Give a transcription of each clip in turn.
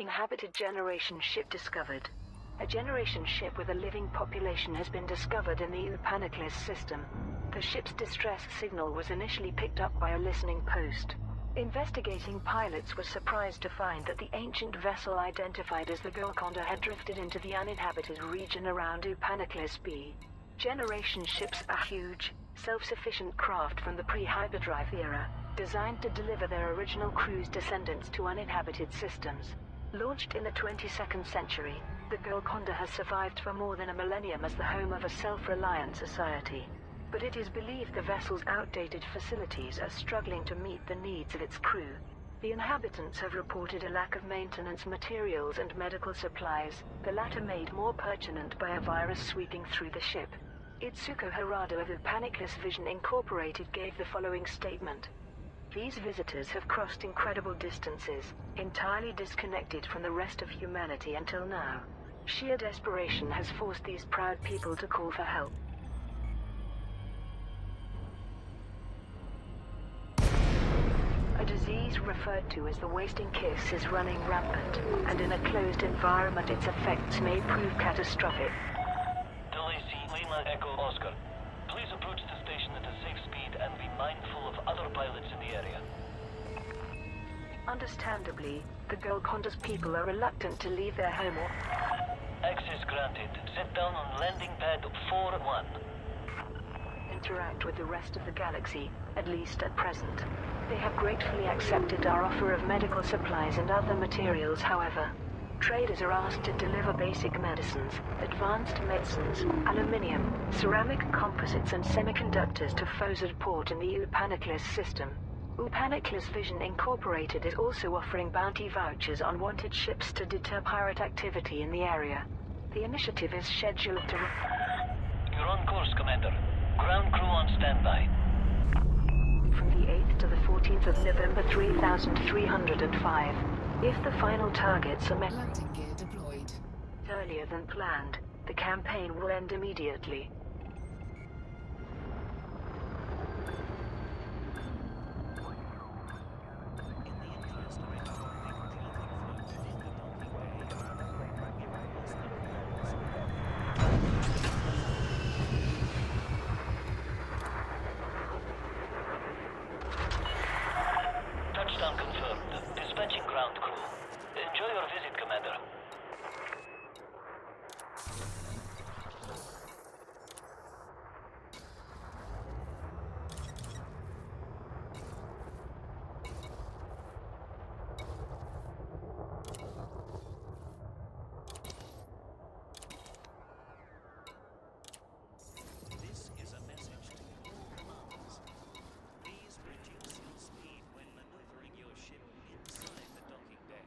Inhabited generation ship discovered. A generation ship with a living population has been discovered in the Upaniclis system. The ship's distress signal was initially picked up by a listening post. Investigating pilots were surprised to find that the ancient vessel identified as the Golconda had drifted into the uninhabited region around Upaniclis B. Generation ships are huge, self-sufficient craft from the pre-hyperdrive era, designed to deliver their original crew's descendants to uninhabited systems. Launched in the 22nd century, the Golconda has survived for more than a millennium as the home of a self-reliant society. But it is believed the vessel's outdated facilities are struggling to meet the needs of its crew. The inhabitants have reported a lack of maintenance materials and medical supplies, the latter made more pertinent by a virus sweeping through the ship. Itsuko Harada of Upaniclis Vision Incorporated gave the following statement. These visitors have crossed incredible distances, entirely disconnected from the rest of humanity until now. Sheer desperation has forced these proud people to call for help. A disease referred to as the wasting kiss is running rampant, and in a closed environment its effects may prove catastrophic. Delay C, Lima Echo Oscar. Please approach the station at a safe speed and be mindful of other pilots in the area. Understandably, the Golconda's people are reluctant to leave their home or... Access granted. Sit down on landing pad 4-1. Interact with the rest of the galaxy, at least at present. They have gratefully accepted our offer of medical supplies and other materials, however. Traders are asked to deliver basic medicines, advanced medicines, aluminium, ceramic composites and semiconductors to Fozard Port in the Upaniclis system. Upaniclis Vision Incorporated is also offering bounty vouchers on wanted ships to deter pirate activity in the area. The initiative is scheduled to... You're on course, Commander. Ground crew on standby. From the 8th to the 14th of November 3305. If the final targets are met Landing gear deployed. earlier than planned, the campaign will end immediately. Touchdown confirmed. Dispatching ground crew. Enjoy your visit, Commander. This is a message to all commanders. Please reduce your speed when maneuvering your ship inside the docking bay.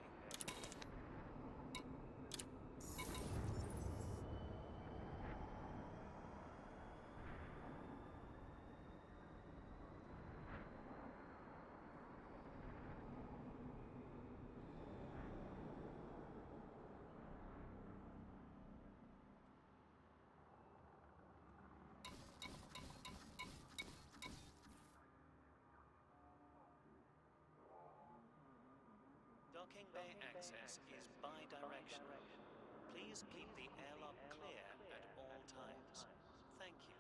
Docking bay access is bi-directional. Please keep the airlock clear at all times. Thank you.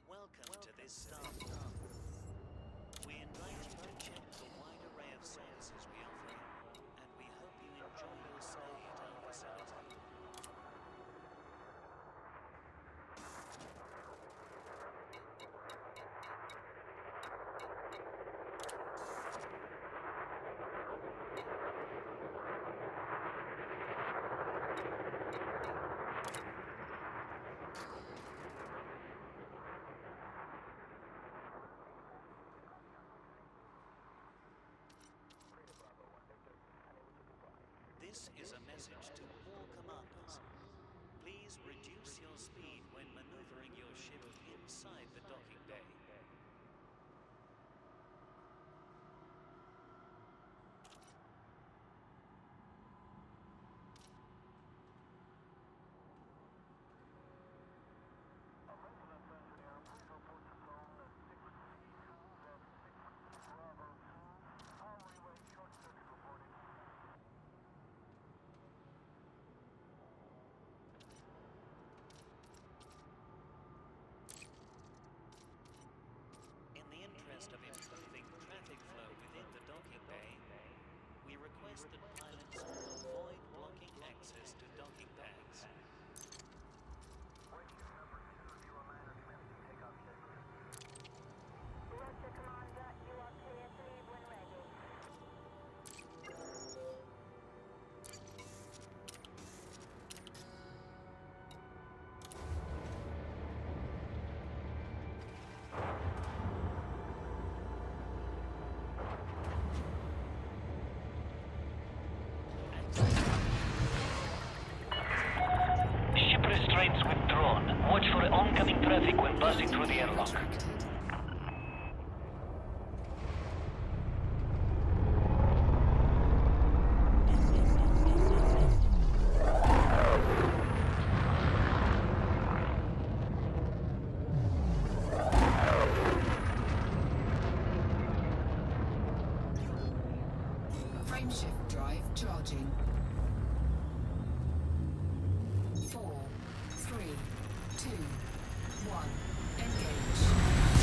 Welcome to this staff. We invite you to check the wide array of services we offer, and we hope you enjoy your stay at our facility. This is a message to all commanders. Please traffic when passing through the airlock. Frameshift drive charging. 4, 3, 2, 1. Engage.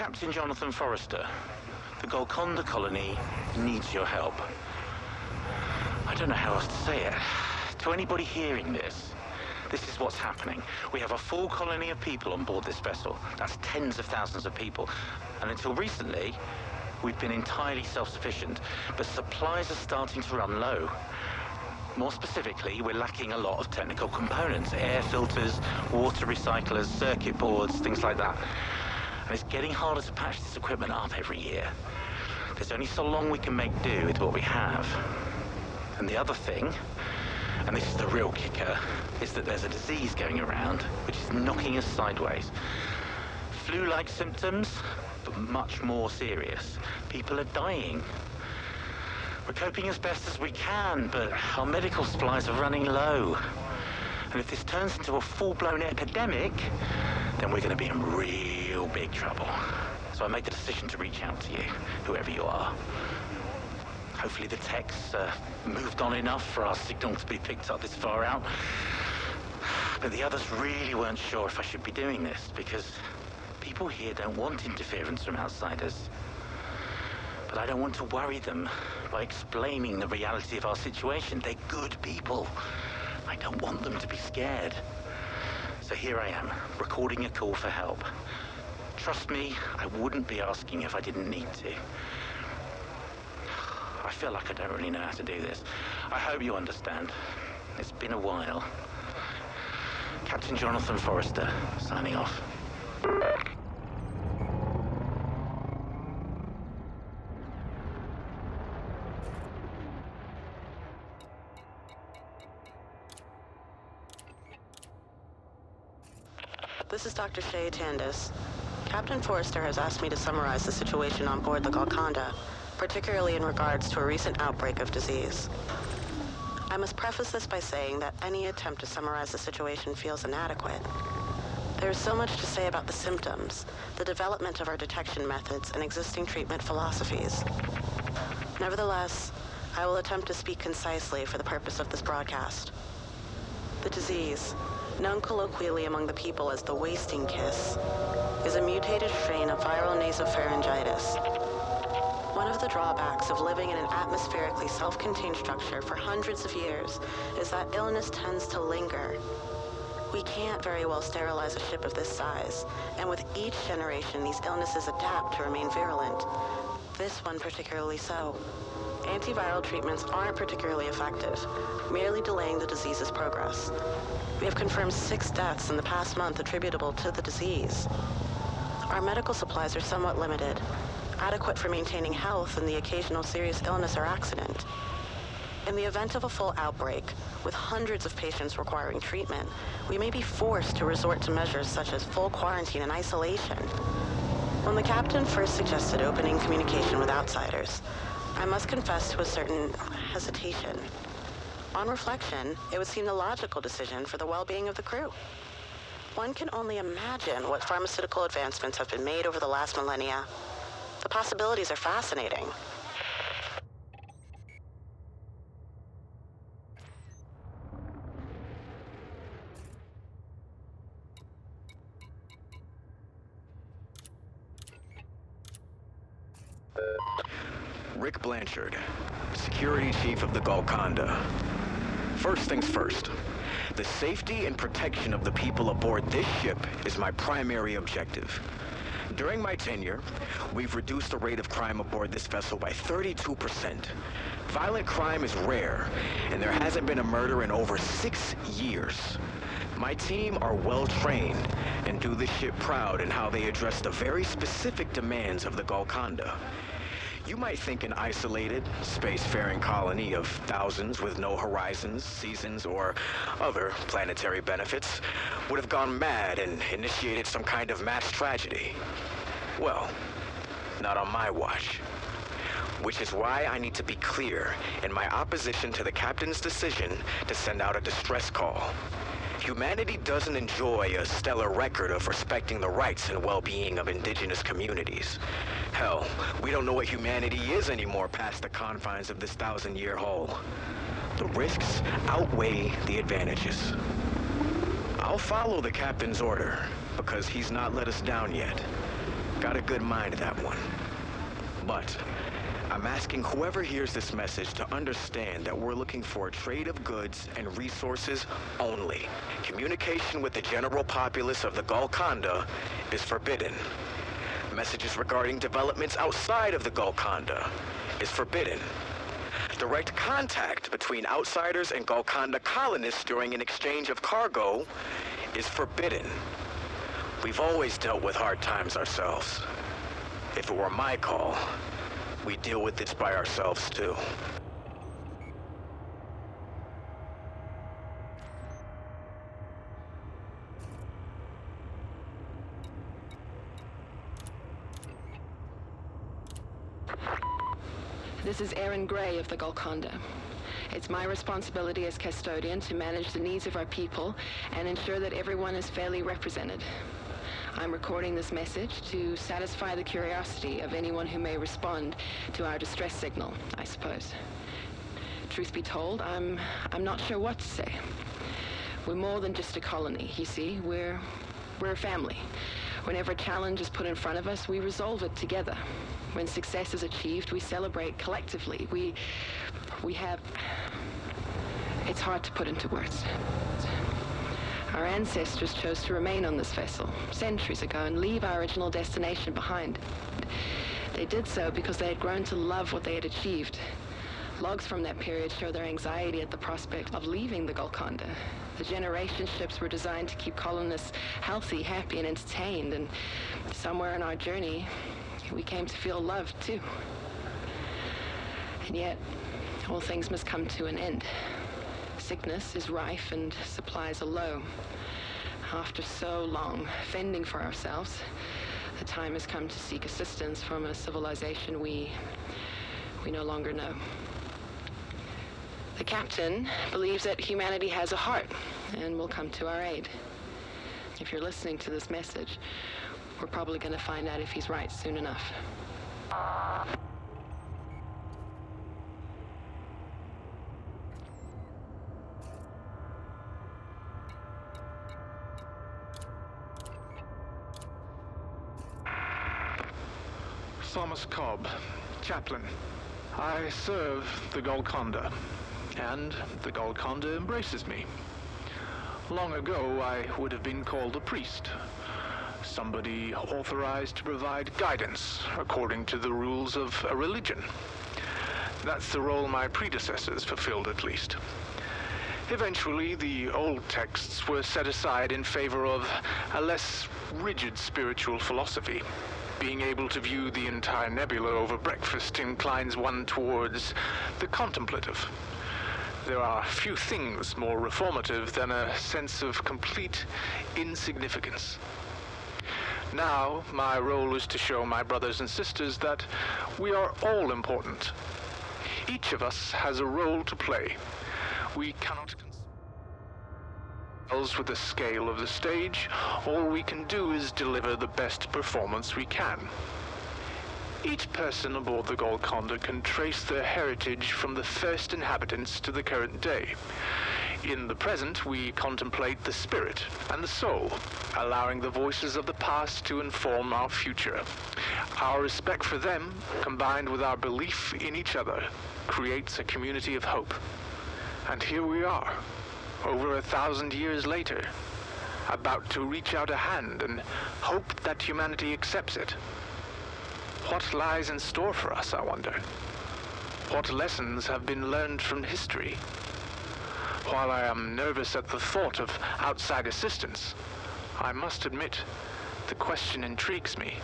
Captain Jonathan Forrester. The Golconda colony needs your help. I don't know how else to say it. To anybody hearing this, this is what's happening. We have a full colony of people on board this vessel. That's tens of thousands of people. And until recently, we've been entirely self-sufficient, but supplies are starting to run low. More specifically, we're lacking a lot of technical components, air filters, water recyclers, circuit boards, things like that. And it's getting harder to patch this equipment up every year. There's only so long we can make do with what we have. And the other thing, and this is the real kicker, is that there's a disease going around which is knocking us sideways. Flu-like symptoms, but much more serious. People are dying. We're coping as best as we can, but our medical supplies are running low. And if this turns into a full-blown epidemic, then we're going to be in real big trouble. So I made the decision to reach out to you, whoever you are. Hopefully the tech's moved on enough for our signal to be picked up this far out. But the others really weren't sure if I should be doing this, because people here don't want interference from outsiders. But I don't want to worry them by explaining the reality of our situation. They're good people. I don't want them to be scared. So here I am, recording a call for help. Trust me, I wouldn't be asking if I didn't need to. I feel like I don't really know how to do this. I hope you understand. It's been a while. Captain Jonathan Forrester, signing off. This is Dr. Shay Tandis. Captain Forrester has asked me to summarize the situation on board the Golconda, particularly in regards to a recent outbreak of disease. I must preface this by saying that any attempt to summarize the situation feels inadequate. There is so much to say about the symptoms, the development of our detection methods, and existing treatment philosophies. Nevertheless, I will attempt to speak concisely for the purpose of this broadcast. The disease, known colloquially among the people as the wasting kiss, is a mutated strain of viral nasopharyngitis. One of the drawbacks of living in an atmospherically self-contained structure for hundreds of years is that illness tends to linger. We can't very well sterilize a ship of this size, and with each generation these illnesses adapt to remain virulent. This one particularly so. Antiviral treatments aren't particularly effective, merely delaying the disease's progress. We have confirmed 6 deaths in the past month attributable to the disease. Our medical supplies are somewhat limited, adequate for maintaining health and the occasional serious illness or accident. In the event of a full outbreak, with hundreds of patients requiring treatment, we may be forced to resort to measures such as full quarantine and isolation. When the captain first suggested opening communication with outsiders, I must confess to a certain hesitation. On reflection, it would seem the logical decision for the well-being of the crew. One can only imagine what pharmaceutical advancements have been made over the last millennia. The possibilities are fascinating. Rick Blanchard, Security Chief of the Golconda. First things first. The safety and protection of the people aboard this ship is my primary objective. During my tenure, we've reduced the rate of crime aboard this vessel by 32%. Violent crime is rare, and there hasn't been a murder in over 6 years. My team are well-trained and do the ship proud in how they address the very specific demands of the Golconda. You might think an isolated, spacefaring colony of thousands with no horizons, seasons, or other planetary benefits would have gone mad and initiated some kind of mass tragedy. Well, not on my watch. Which is why I need to be clear in my opposition to the captain's decision to send out a distress call. Humanity doesn't enjoy a stellar record of respecting the rights and well-being of indigenous communities. Hell, we don't know what humanity is anymore past the confines of this 1,000-year hull. The risks outweigh the advantages. I'll follow the captain's order, because he's not let us down yet. Got a good mind, that one. But I'm asking whoever hears this message to understand that we're looking for a trade of goods and resources only. Communication with the general populace of the Golconda is forbidden. Messages regarding developments outside of the Golconda is forbidden. Direct contact between outsiders and Golconda colonists during an exchange of cargo is forbidden. We've always dealt with hard times ourselves. If it were my call, we'd deal with this by ourselves too. This is Erin Gray of the Golconda. It's my responsibility as custodian to manage the needs of our people and ensure that everyone is fairly represented. I'm recording this message to satisfy the curiosity of anyone who may respond to our distress signal, I suppose. Truth be told, I'm not sure what to say. We're more than just a colony, you see. We're a family. Whenever a challenge is put in front of us, we resolve it together. When success is achieved, we celebrate collectively. We have... It's hard to put into words. Our ancestors chose to remain on this vessel centuries ago and leave our original destination behind. They did so because they had grown to love what they had achieved. Logs from that period show their anxiety at the prospect of leaving the Golconda. The generation ships were designed to keep colonists healthy, happy, and entertained, and somewhere in our journey, we came to feel loved, too. And yet, all things must come to an end. Sickness is rife and supplies are low. After so long fending for ourselves, the time has come to seek assistance from a civilization we no longer know. The captain believes that humanity has a heart and will come to our aid. If you're listening to this message, we're probably going to find out if he's right soon enough. Thomas Cobb, chaplain. I serve the Golconda, and the Golconda embraces me. Long ago, I would have been called a priest. Somebody authorized to provide guidance according to the rules of a religion. That's the role my predecessors fulfilled, at least. Eventually, the old texts were set aside in favor of a less rigid spiritual philosophy. Being able to view the entire nebula over breakfast inclines one towards the contemplative. There are few things more reformative than a sense of complete insignificance. Now, my role is to show my brothers and sisters that we are all important. Each of us has a role to play. We cannot with the scale of the stage. All we can do is deliver the best performance we can. Each person aboard the Golconda can trace their heritage from the first inhabitants to the current day. In the present, we contemplate the spirit and the soul, allowing the voices of the past to inform our future. Our respect for them, combined with our belief in each other, creates a community of hope. And here we are, over 1,000 years later, about to reach out a hand and hope that humanity accepts it. What lies in store for us, I wonder? What lessons have been learned from history? While I am nervous at the thought of outside assistance, I must admit, the question intrigues me.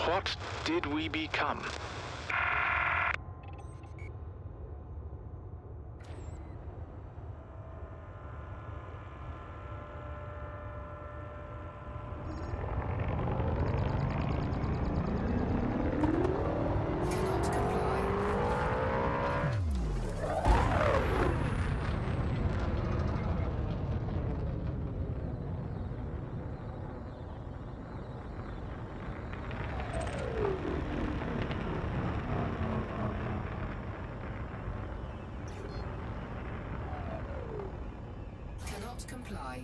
What did we become? Comply.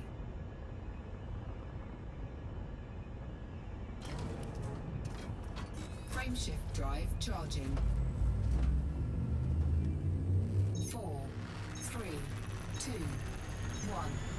Frameshift drive charging. 4, 3, 2, 1.